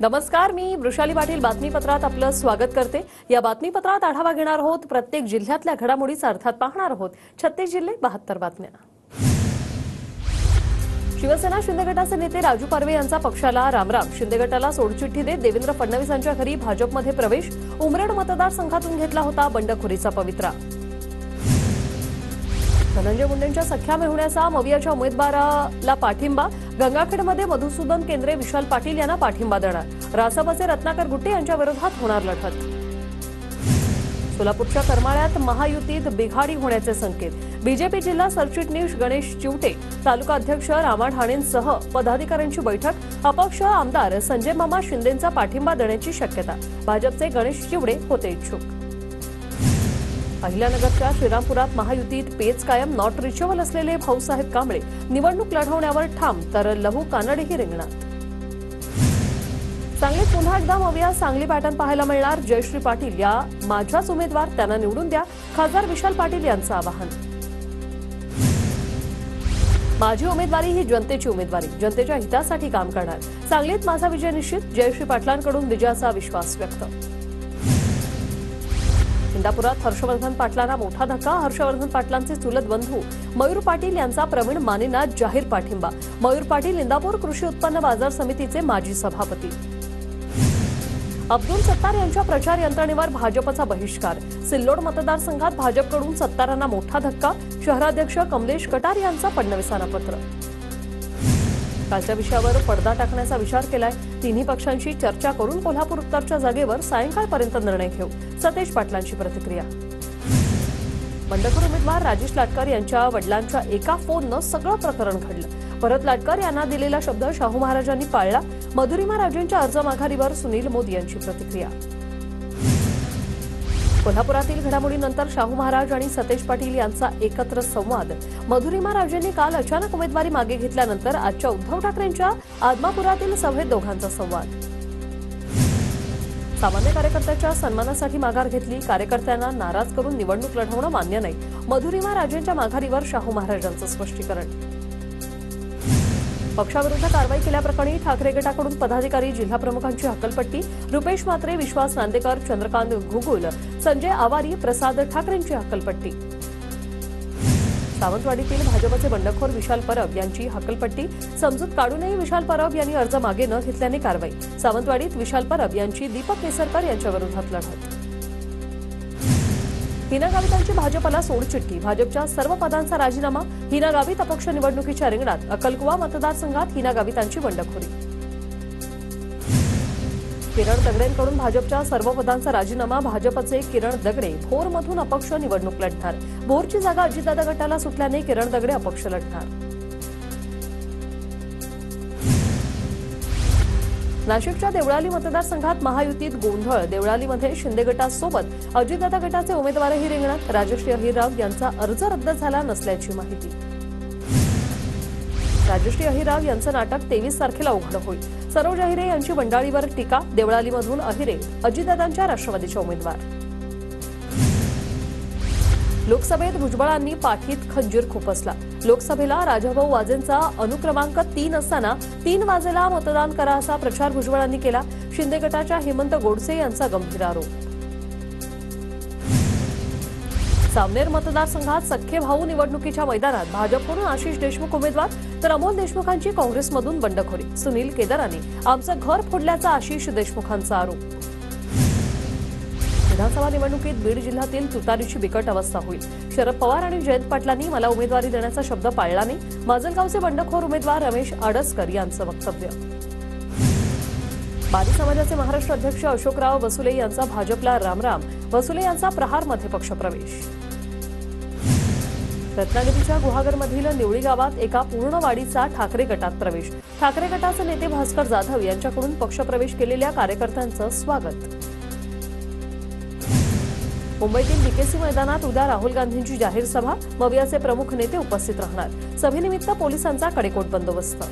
नमस्कार, मी वृषाली पाटील बातमीपत्रात आपलं स्वागत करते। या बातमीपत्रात आढावा घेणार आहोत प्रत्येक जिल्ह्यातल्या घडामोडीचा अर्थात पाहणार आहोत 36 जिल्हे 72 बातम्या। शिवसेना शिंदे गटाचे नेते राजू पारवे यांचा पक्षाला रामराम। शिंदे गटाला सोडचिठ्ठी देत देवेंद्र फडणवीसांच्या घरी भाजपमध्ये प्रवेश। उमरेड मतदारसंघातून घेतला होता बंडखोरीचा पवित्रा। धनंजय मुंडेंच्या सख्या मेहुण्याचा मवियाच्या उमेदवाराला पाठिंबा। गंगाखेडमध्ये मधुसूदन केंद्रे विशाल पाटील यांना पाठिंबा देणार। रासपचे रत्नाकर गुट्टे यांच्या विरोधात होणार लढत। सोलापूरच्या करमाळ्यात महायुतीत बिघाडी होण्याचे संकेत। बीजेपी जिल्हा सरचिटणीस गणेश चिवटे, तालुका अध्यक्ष रामा ढाणेंसह पदाधिकाऱ्यांची बैठक। अपक्ष आमदार संजय मामा शिंदेंचा पाठिंबा देण्याची शक्यता। भाजपचे गणेश चिवडे होते इच्छुक। अहिल्यानगरच्या श्रीरामपुरात महायुतीत पेच कायम। नॉट रिचेबल असलेले भाऊसाहेब कांबळे निवडणूक लढवण्यावर ठाम, तर लहू कानडेही रिंगणात। सांगलीत पुन्हा एकदा मविया सांगली पॅटर्न पाहायला मिळणार। जयश्री पाटील या माझ्याच उमेदवार, त्यांना निवडून द्या, खासदार विशाल पाटील यांचं आवाहन। माझी उमेदवारी ही जनतेची उमेदवारी, जनतेच्या हितासाठी काम करणार। सांगलीत माझा विजय निश्चित, जयश्री पाटलांकडून विजयाचा विश्वास व्यक्त। इंदापुरात हर्षवर्धन पाटलांना मोठा धक्का। हर्षवर्धन पाटलांचे चुलत बंधू मयूर पाटील यांचा प्रवीण मानेंना जाहीर पाठिंबा। मयूर पाटील इंदापूर कृषी उत्पन्न बाजार समितीचे माजी सभापती। अब्दुल सत्तार यांच्या प्रचार यंत्रणेवर भाजपचा बहिष्कार। सिल्लोड मतदारसंघात भाजपकडून सत्तारांना मोठा धक्का। शहराध्यक्ष कमलेश कटार यांचा फडणवीसांना पत्र। कालच्या विषयावर पडदा टाकण्याचा विचार केलाय। तिन्ही पक्षांशी चर्चा करून कोल्हापूर उत्तरच्या जागेवर सायंकाळपर्यंत निर्णय घेऊ, सतेज पाटलांची प्रतिक्रिया। बंडखोर उमेदवार राजेश लाटकर यांच्या वडिलांच्या एका फोननं सगळं प्रकरण घडलं। भरत लाटकर यांना दिलेला शब्द शाहू महाराजांनी पाळला। मधुरिमा राजेंच्या अर्ज माघारीवर सुनील मोदी यांची प्रतिक्रिया। कोल्हापुरातील घडामोडीनंतर शाहू महाराज आणि सतेज पाटील यांचा एकत्र संवाद। मधुरिमा राजेंनी काल अचानक उमेदवारी मागे घेतल्यानंतर आजच्या उद्धव ठाकरेंच्या आदमापुरातील सभेत दोघांचा संवाद। सामान्य कार्यकर्त्याच्या सन्मानासाठी माघार घेतली। कार्यकर्त्यांना नाराज करून निवडणूक लढवणं मान्य नाही। मधुरिमा राजेंच्या माघारीवर शाहू महाराजांचं स्पष्टीकरण। पक्षाविरुद्ध कारवाई केल्याप्रकरणी ठाकरे गटाकडून पदाधिकारी जिल्हाप्रमुखांची हक्कलपट्टी। रुपेश म्हात्रे, विश्वास नांदेकर, चंद्रकांत घुगुल, संजय आवारी, प्रसाद ठाकरेंची हक्कलपट्टी। सावंतवाडीतील भाजपचे बंडखोर विशाल परब यांची हक्कलपट्टी। समजूत काढूनही विशाल परब यांनी अर्ज मागे न घेतल्याने कारवाई। सावंतवाडीत विशाल परब यांची दीपक केसरकर यांच्या विरोधात लढत। हिना गावितांची भाजपला सोडचिठ्ठी। भाजपच्या सर्व पदांचा राजीनामा। हिना गावित अपक्ष निवडणुकीच्या रिंगणात। अक्कलकुवा मतदारसंघात हिना गावितांची बंडखोरी। किरण दगडेंकडून भाजपच्या सर्व पदांचा राजीनामा। भाजपचे किरण दगडे भोरमधून अपक्ष निवडणूक लढणार। भोरची जागा अजितदादा गटाला सुटल्याने किरण दगडे अपक्ष लढणार। नाशिकच्या देवळाली मतदारसंघात महायुतीत गोंधळ। देवळालीमध्ये शिंदे गटासोबत अजितदादा गटाचे उमेदवारही रिंगणात। राजश्री अहिरराव यांचा अर्ज रद्द झाला नसल्याची माहिती। राजश्री अहिरराव यांचं नाटक 23 तारखेला उघड होईल। सरोज अहिरे यांची बंडाळीवर टीका। देवळालीमधून अहिरे अजितदादांच्या राष्ट्रवादीच्या उमेदवार। लोकसभेत भुजबळांनी पाठीत खंजीर खुपसला। लोकसभेला राजाभाऊ वाजेंचा अनुक्रमांक 3 असताना 3 वाजेला मतदान करा असा प्रचार भुजबळांनी केला। शिंदे गटाच्या हेमंत गोडसे यांचा गंभीर आरोप। सावनेर मतदारसंघात सख्खे भाऊ निवडणुकीच्या मैदानात भाजपकडून आशिष देशमुख उमेदवार, तर अमोल देशमुखांची काँग्रेसमधून बंडखोरी। सुनील केदारांनी आमचं घर फोडल्याचा आशिष देशमुखांचा आरोप। विधानसभा निवडणुकीत बीड जिल्ह्यातील तुतारीची बिकट अवस्था होईल। शरद पवार आणि जयंत पाटलांनी मला उमेदवारी देण्याचा शब्द पाळला नाही। माजलगावचे बंडखोर उमेदवार रमेश आडसकर यांचं वक्तव्य। बारी समाजाचे महाराष्ट्र अध्यक्ष अशोकराव बसुले यांचा भाजपला रामराम। बसुले यांचा प्रहारमध्ये पक्षप्रवेश। रत्नागिरीच्या गुहागरमधील निवळी गावात एका पूर्ण वाडीचा ठाकरे गटात प्रवेश। ठाकरे गटाचे नेते भास्कर जाधव यांच्याकडून पक्षप्रवेश केलेल्या कार्यकर्त्यांचं स्वागत। मुंबईतील बीकेसी मैदानात उद्या राहुल गांधींची जाहीर सभा। मवियाचे प्रमुख नेते उपस्थित राहणार। सभेनिमित्त पोलिसांचा कडेकोट बंदोबस्त।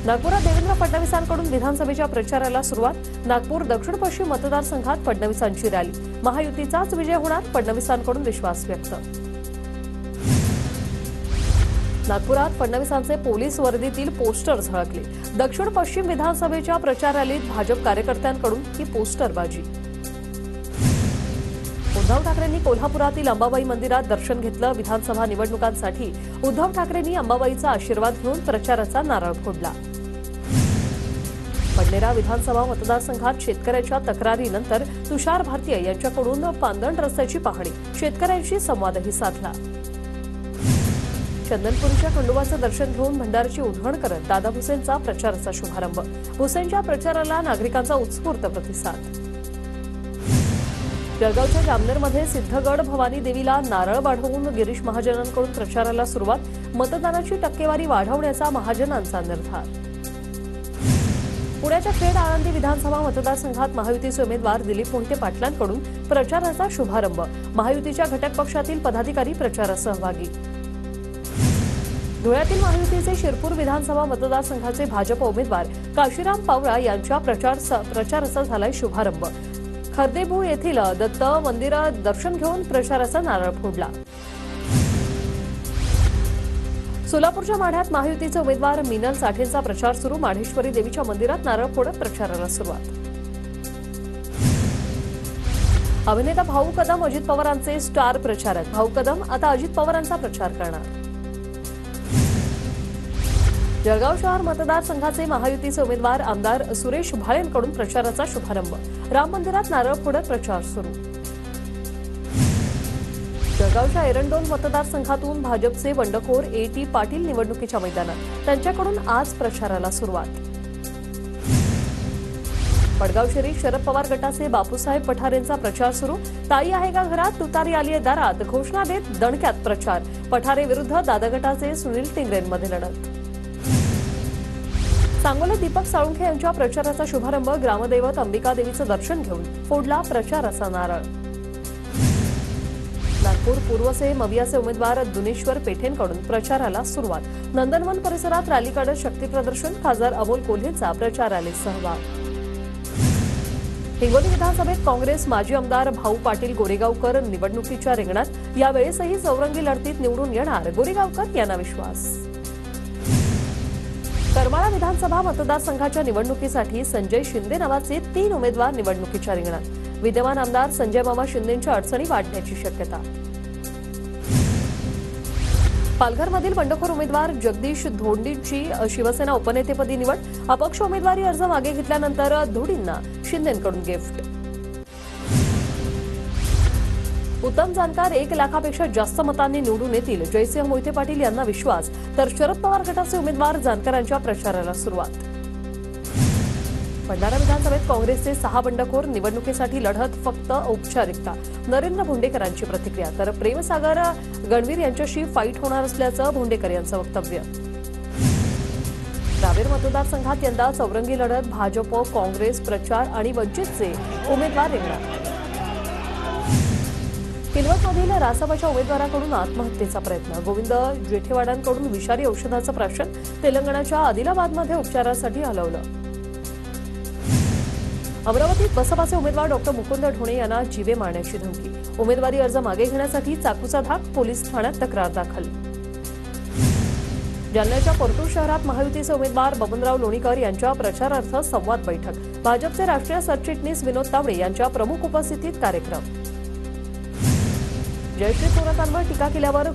नागपुरात देवेंद्र फडणवीसांकडून विधानसभेच्या प्रचाराला सुरुवात। नागपूर दक्षिण पश्चिम मतदारसंघात फडणवीसांची रॅली। महायुतीचाच विजय होणार, फडणवीसांकडून विश्वास व्यक्त। नागपुरात फडणवीसांचे पोलीस वर्दीतील पोस्टर झळकले। दक्षिण पश्चिम विधानसभेच्या प्रचार रॅलीत भाजप कार्यकर्त्यांकडून ही पोस्टरबाजी। उद्धव ठाकरेंनी कोल्हापुरातील अंबाबाई मंदिरात दर्शन घेतलं। विधानसभा निवडणुकांसाठी उद्धव ठाकरेंनी अंबाबाईचा आशीर्वाद घेऊन प्रचाराचा नारळ फोडला। पडनेरा विधानसभा मतदारसंघात शेतकऱ्यांच्या तक्रारीनंतर तुषार भारतीय यांच्याकडून पांदण रस्त्याची पाहणी, शेतकऱ्यांशी संवादही साधला। चंदनपूरच्या खंडोबाचं दर्शन घेऊन भंडाराची उधळण करत दादा भुसेंचा प्रचाराचा शुभारंभ। भुसेंच्या प्रचाराला नागरिकांचा उत्स्फूर्त प्रतिसाद। जळगावच्या जामनेरमध्ये सिद्धगड भवानी देवीला नारळ वाढवून गिरीश महाजनांकडून प्रचाराला सुरुवात। मतदानाची टक्केवारी वाढवण्याचा महाजनांचा निर्धार। पुण्याच्या खेड आळंदी विधानसभा मतदारसंघात महायुतीचे उमेदवार दिलीप मोहिते पाटलांकडून प्रचाराचा शुभारंभ। महायुतीच्या घटक पक्षातील पदाधिकारी प्रचारात सहभागी। धुळ्यातील महायुतीचे शिरपूर विधानसभा मतदारसंघाचे भाजप उमेदवार काशीराम पावरा यांच्या प्रचाराचा झालाय शुभारंभ। खर्देभूळ येथील दत्त मंदिरात दर्शन घेऊन प्रचाराचा नारळ फोडला। सोलापूरच्या माढ्यात महायुतीचे उमेदवार मिनल साठेंचा प्रचार सुरू। माढेश्वरी देवीच्या मंदिरात नारळ फोडत प्रचाराला सुरुवात। अभिनेता भाऊ कदम अजित पवारांचे स्टार प्रचारक। भाऊ कदम आता अजित पवारांचा प्रचार करणार। जळगाव शहर मतदारसंघाचे महायुतीचे उमेदवार आमदार सुरेश भाळेंकडून प्रचाराचा शुभारंभ। राम मंदिरात नारळ फोडत प्रचार सुरू। जळगावच्या एरंडोल मतदारसंघातून भाजपचे बंडखोर ए.टी. पाटील निवडणुकीच्या मैदानात, त्यांच्याकडून आज प्रचाराला सुरुवात। वडगाव शहरी शरद पवार गटाचे बापूसाहेब पठारेंचा प्रचार सुरू। ताई आहे का घरात, तुतारी आलीये दारात घोषणा देत दणक्यात प्रचार। पठारे विरुद्ध दादा गटाचे सुनील टिंगरेंमध्ये लढत। सांगोला दीपक साळुंखे यांच्या प्रचाराचा शुभारंभ। ग्रामदैवत अंबिका देवीचं दर्शन घेऊन फोडला प्रचाराचा नारळ। नागपूर पूर्वचे मवियाचे उमेदवार दुनेश्वर पेठेंकडून प्रचाराला सुरुवात। नंदनवन परिसरात रॅली काढत शक्तीप्रदर्शन। खासदार अमोल कोल्हेंचा प्रचार रॅलीत सहभाग। हिंगोली विधानसभेत काँग्रेस माजी आमदार भाऊ पाटील गोरेगावकर निवडणुकीच्या रिंगणात। यावेळेसही चौरंगी लढतीत निवडून येणार गोरेगावकर यांना विश्वास। करमाळा विधानसभा मतदारसंघाच्या निवडणुकीसाठी संजय शिंदे नावाचे 3 उमेदवार निवडणुकीच्या रिंगणात। विद्यमान आमदार संजय मामा शिंदेंच्या अडचणी वाढण्याची शक्यता। पालघरमधील बंडखोर उमेदवार जगदीश धोंडींची शिवसेना उपनेतेपदी निवड। अपक्ष उमेदवारी अर्ज मागे घेतल्यानंतर धोंडींना शिंदेंकडून गिफ्ट। उत्तम जानकर 1 लाखापेक्षा जास्त मतांनी निवडून येतील, जयसिंह मोहिते पाटील यांना विश्वास। तर शरद पवार गटाचे उमेदवार जानकरांच्या प्रचाराला सुरुवात। भंडारा विधानसभेत काँग्रेसचे 6 बंडखोर निवडणुकीसाठी लढत फक्त औपचारिकता। नरेंद्र भोंडेकरांची प्रतिक्रिया। तर प्रेमसागर गणवीर यांच्याशी फाईट होणार असल्याचं भोंडेकर यांचं वक्तव्य। रावेर मतदारसंघात यंदा चौरंगी लढत। भाजप, काँग्रेस, प्रचार आणि वंचितचे उमेदवार रिंगणात। किनवटमधील रासपच्या उमेदवाराकडून आत्महत्येचा प्रयत्न। गोविंद जेठेवाडांकडून विषारी औषधाचं प्राशन। तेलंगणाच्या आदिलाबादमध्ये उपचारासाठी हलवलं। अमरावतीत बसपाचे उमेदवार डॉक्टर मुकुंद ढोणे यांना जीवे मारण्याची धमकी। उमेदवारी अर्ज मागे घेण्यासाठी चाकूचा धाक। पोलीस ठाण्यात तक्रार दाखल। जालन्याच्या परतूर शहरात महायुतीचे उमेदवार बबनराव लोणीकर यांच्या प्रचारार्थ संवाद बैठक। भाजपचे राष्ट्रीय सरचिटणीस विनोद तावडे यांच्या प्रमुख उपस्थितीत कार्यक्रम। जयश्री थोरातांवर टीका केल्यावर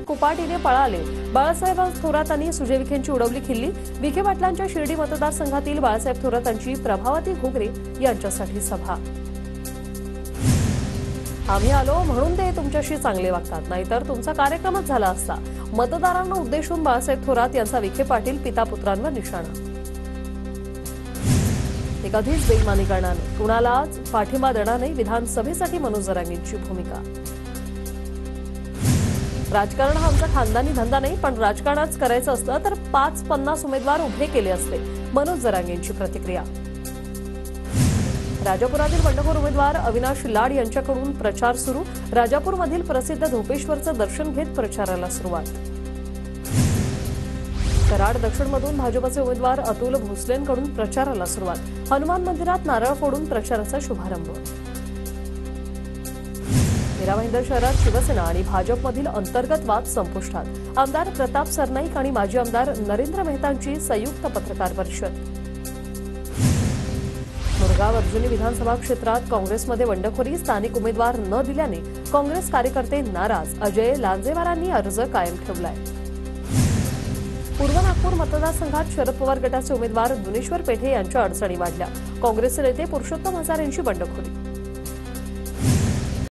कुपाटीने पळाले। बाळासाहेब थोरातांनी सुजय विखेंची उडवली खिल्ली। विखे पाटलांच्या शिर्डी मतदारसंघातील बाळासाहेब थोरातांची प्रभावती घुगरे यांच्यासाठी सभा। आम्ही आलो म्हणून ते तुमच्याशी चांगले वागतात, नाहीतर तुमचा कार्यक्रमच झाला असता। मतदारांना उद्देशून बाळासाहेब थोरात यांचा विखे पाटील पिता पुत्रांवर निशाणा। कधीच बेईमानी करणार नाही, कुणालाच पाठिंबा देणार नाही, विधानसभेसाठी मनोज जरांगेंची भूमिका। राजकारण हा आमचा खानदानी धंदा नाही, पण राजकारणाच करायचं असतं तर 5-50 उमेदवार उभे केले असते, मनोज जरांगेंची प्रतिक्रिया। राजापुरातील बंडखोर उमेदवार अविनाश लाड यांच्याकडून प्रचार सुरू। राजापूरमधील प्रसिद्ध धोपेश्वरचं दर्शन घेत प्रचाराला सुरुवात। कराड दक्षिणमधून भाजपचे उमेदवार अतुल भोसलेंकडून प्रचाराला सुरुवात। हनुमान मंदिरात नारळ फोडून प्रचाराचा शुभारंभ। मीरा भाईंदर शहरात शिवसेना आणि भाजपमधील अंतर्गत वाद संपुष्टात. आमदार प्रताप सरनाईक आणि माजी आमदार नरेंद्र मेहतांची संयुक्त पत्रकार परिषद. मुरगाव अर्जुनी विधानसभा क्षेत्रात काँग्रेसमध्ये बंडखोरी. स्थानिक उमेदवार न दिल्याने काँग्रेस कार्यकर्ते नाराज. अजय लांजेवारांनी अर्ज कायम ठेवलाय. पूर्व नागपूर मतदारसंघात शरद पवार गटाचे उमेदवार दुनेश्वर पेठे यांच्या अडचणी वाढल्या. काँग्रेसचे नेते पुरुषोत्तम हजारे यांची बंडखोरी.